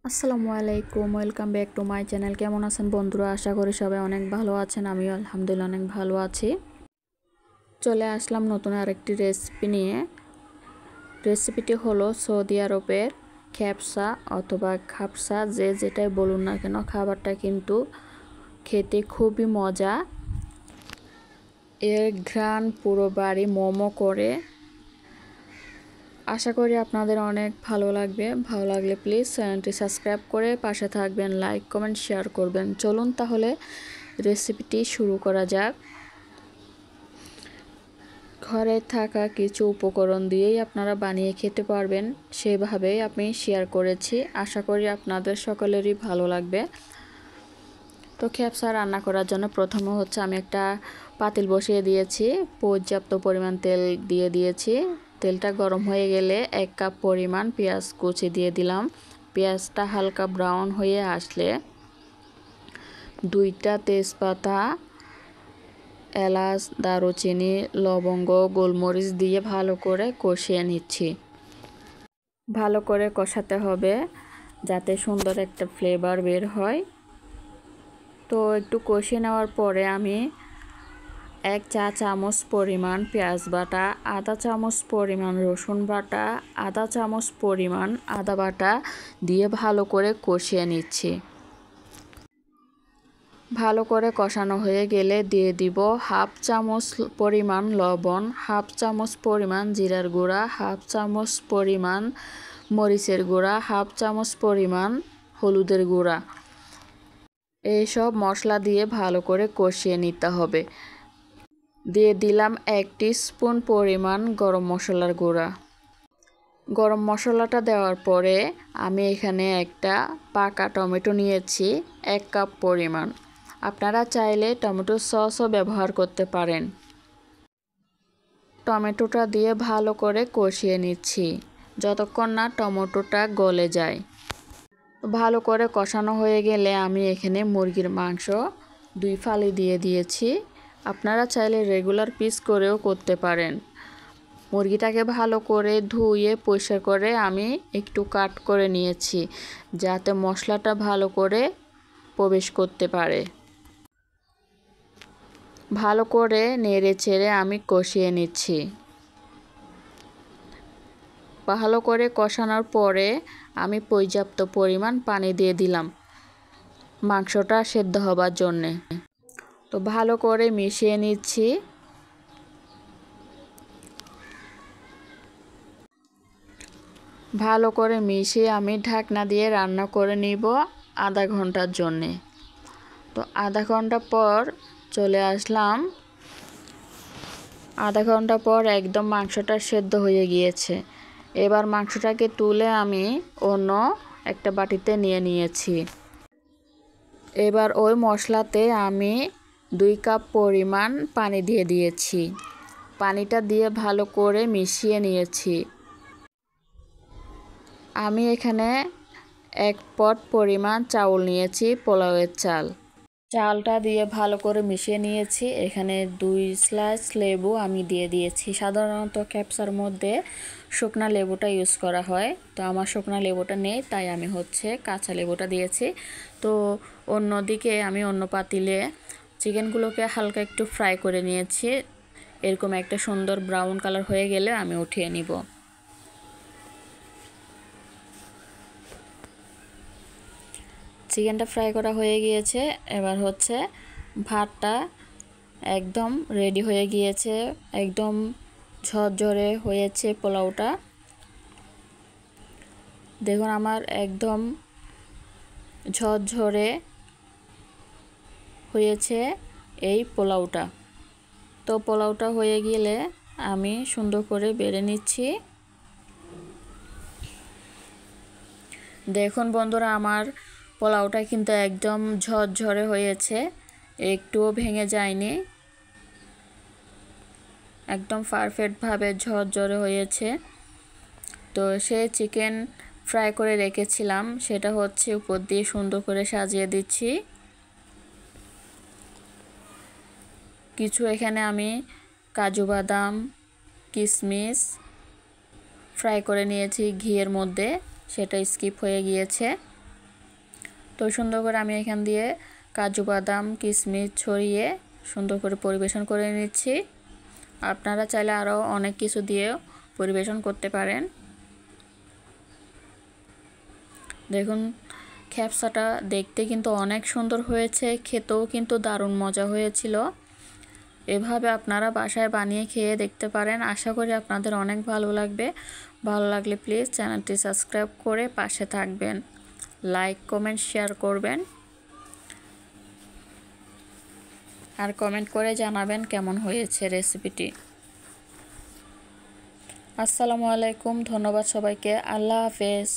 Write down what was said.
আসসালামু আলাইকুম, welcome back to my channel. কেমন আছেন বন্ধুরা? আশা করি সবাই অনেক ভালো আছেন। আমিও আলহামদুলিল্লাহ অনেক ভালো আছি। চলে আসলাম নতুন আরেকটি রেসিপি নিয়ে। রেসিপিটি হলো সৌদি আরবের খ্যাপসা অথবা খাপসা, যে যেটাই বলুন না কেন, খাবারটা কিন্তু খেতে খুবই মজা। এর ঘ্রাণ পুরো বাড়ি মোমো করে। আশা করি আপনাদের অনেক ভালো লাগবে। ভালো লাগলে প্লিজ চ্যানেলটি সাবস্ক্রাইব করে পাশে থাকবেন, লাইক কমেন্ট শেয়ার করবেন। চলুন তাহলে রেসিপিটি শুরু করা যাক। ঘরে থাকা কিছু উপকরণ দিয়েই আপনারা বানিয়ে খেতে পারবেন, সেভাবেই আমি শেয়ার করেছি। আশা করি আপনাদের সকলেরই ভালো লাগবে। তো খ্যাপসা রান্না করার জন্য প্রথমে আমি একটা পাতিল বসিয়ে দিয়েছি, পর্যাপ্ত পরিমাণ তেল দিয়ে দিয়েছি। তেলটা গরম হয়ে গেলে 1 কাপ পরিমাণ পেঁয়াজ কুচি দিয়ে দিলাম। পেঁয়াজটা হালকা ব্রাউন হয়ে আসলে 2টা তেজপাতা, এলাচ, দারুচিনি, লবঙ্গ, গোলমরিচ দিয়ে ভালো করে কষিয়ে নিচ্ছি। ভালো করে কষাতে হবে যাতে সুন্দর একটা ফ্লেভার বের হয়। তো একটু কষিয়ে নেওয়ার পরে আমি 1 চা চামচ পরিমাণ পেঁয়াজ বাটা, আধা চামচ পরিমাণ রসুন বাটা, আধা চামচ পরিমাণ আদা বাটা দিয়ে ভালো করে কষিয়ে নিচ্ছি। ভালো করে কষানো হয়ে গেলে দিয়ে দিব 1/2 চামচ পরিমাণ লবণ, 1/2 চামচ পরিমাণ জিরার গুঁড়া, 1/2 চামচ পরিমাণ মরিচের গুঁড়া, 1/2 চামচ পরিমাণ হলুদের গুঁড়া। এইসব মশলা দিয়ে ভালো করে কষিয়ে নিতে হবে। দিয়ে দিলাম 1 টিস্পুন পরিমাণ গরম মশলার গুঁড়া। গরম মশলাটা দেওয়ার পরে আমি এখানে একটা পাকা টমেটো নিয়েছি 1 কাপ পরিমাণ। আপনারা চাইলে টমেটো সসও ব্যবহার করতে পারেন। টমেটোটা দিয়ে ভালো করে কষিয়ে নিচ্ছি যতক্ষণ না টমেটোটা গলে যায়। ভালো করে কষানো হয়ে গেলে আমি এখানে মুরগির মাংস 2 ফালি দিয়ে দিয়েছি। আপনারা চাইলে রেগুলার পিস করেও করতে পারেন। মুরগিটাকে ভালো করে ধুয়ে পরিষ্কার করে আমি একটু কাট করে নিয়েছি যাতে মশলাটা ভালো করে প্রবেশ করতে পারে। ভালো করে নেড়ে চেড়ে আমি কষিয়ে নিচ্ছি। ভালো করে কষানোর পরে আমি পর্যাপ্ত পরিমাণ পানি দিয়ে দিলাম মাংসটা সেদ্ধ হবার জন্যে। তো ভালো করে মিশিয়ে নিচ্ছি। ভালো করে মিশিয়ে আমি ঢাকনা দিয়ে রান্না করে নিব আধা ঘন্টার জন্যে। তো আধা ঘন্টা পর চলে আসলাম। আধা ঘন্টা পর একদম মাংসটা সেদ্ধ হয়ে গিয়েছে। এবার মাংসটাকে তুলে আমি অন্য একটা বাটিতে নিয়ে নিয়েছি। এবার ওই মশলাতে আমি 2 কাপ পরিমাণ পানি দিয়ে দিয়েছি। পানিটা দিয়ে ভালো করে মিশিয়ে নিয়েছি। আমি এখানে 1 পট পরিমাণ চাউল নিয়েছি, পোলাওয়ের চাল। চালটা দিয়ে ভালো করে মিশিয়ে নিয়েছি। এখানে 2 স্লাইস লেবু আমি দিয়ে দিয়েছি। সাধারণত ক্যাপসার মধ্যে শুকনা লেবুটা ইউজ করা হয়, তো আমার শুকনা লেবুটা নেই, তাই আমি কাঁচা লেবুটা দিয়েছি। তো অন্যদিকে আমি অন্য পাতিলে চিকেনগুলোকে হালকা একটু ফ্রাই করে নিয়েছি। এরকম একটা সুন্দর ব্রাউন কালার হয়ে গেলে আমি উঠিয়ে নিব। চিকেনটা ফ্রাই করা হয়ে গিয়েছে। এবার ভাতটা একদম রেডি হয়ে গিয়েছে, একদম ঝরঝরে হয়েছে পোলাওটা। দেখুন আমার একদম ঝরঝরে হয়েছে এই পোলাওটা। তো পোলাওটা হয়ে গেলে আমি সুন্দর করে বেড়ে নিচ্ছি। দেখুন বন্ধুরা, আমার পোলাওটা কিন্তু একদম ঝরঝরে হয়েছে, একটুও ভেঙে যায়নি, একদম পারফেক্টভাবে ঝরঝরে হয়েছে। তো সেই চিকেন ফ্রাই করে রেখেছিলাম, সেটা উপর দিয়ে সুন্দর করে সাজিয়ে দিচ্ছি। কিছু এখানে আমি কাজু বাদাম, কিশমিশ ফ্রাই করে নিয়েছি ঘিয়ের মধ্যে, সেটা স্কিপ হয়ে গিয়েছে। তো সুন্দর করে আমি এখান দিয়ে কাজু বাদাম কিশমিশ ছড়িয়ে সুন্দর করে পরিবেশন করে নিচ্ছি। আপনারা চাইলে আরও অনেক কিছু দিয়েও পরিবেশন করতে পারেন। দেখুন খ্যাপসাটা দেখতে কিন্তু অনেক সুন্দর হয়েছে, খেতেও কিন্তু দারুণ মজা হয়েছিল। এভাবে আপনারা বাসায় বানিয়ে খেয়ে দেখতে পারেন। আশা করি আপনাদের অনেক ভালো লাগবে। ভালো লাগলে প্লিজ চ্যানেলটি সাবস্ক্রাইব করে পাশে থাকবেন, লাইক কমেন্ট শেয়ার করবেন আর কমেন্ট করে জানাবেন কেমন হয়েছে রেসিপিটি। আসসালামু আলাইকুম, ধন্যবাদ সবাইকে, আল্লাহ হাফেজ।